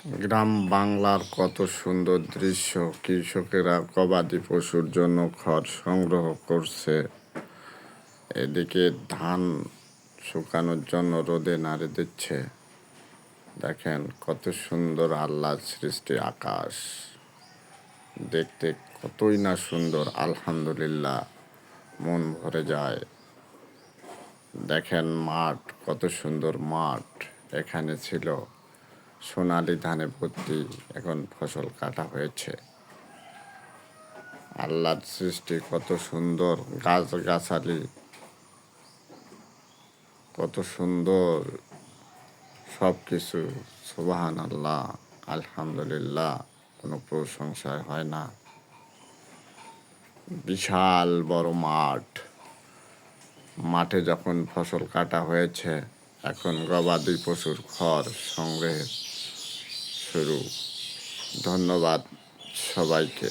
গ্রাম বাংলার কত সুন্দর দৃশ্য। কৃষকেরা গবাদি পশুর জন্য খড় সংগ্রহ করছে, এদিকে ধান শুকানোর জন্য রোদে নাড়ে দিচ্ছে। দেখেন কত সুন্দর আল্লাহর সৃষ্টি আকাশ, দেখতে কতই না সুন্দর। আলহামদুলিল্লাহ, মন ভরে যায়। দেখেন মাঠ, কত সুন্দর মাঠ। এখানে ছিল সোনালি ধানে ভর্তি, এখন ফসল কাটা হয়েছে। আল্লাহর সৃষ্টি কত সুন্দর, গাছগাছালি কত সুন্দর, সব কিছু। সুবহানাল্লাহ, আলহামদুলিল্লাহ, কোনো প্রশংসায় হয় না। বিশাল বড় মাঠ, মাঠে যখন ফসল কাটা হয়েছে, এখন গবাদি পশুর খড় সংগ্রহের শুরু। ধন্যবাদ সবাইকে।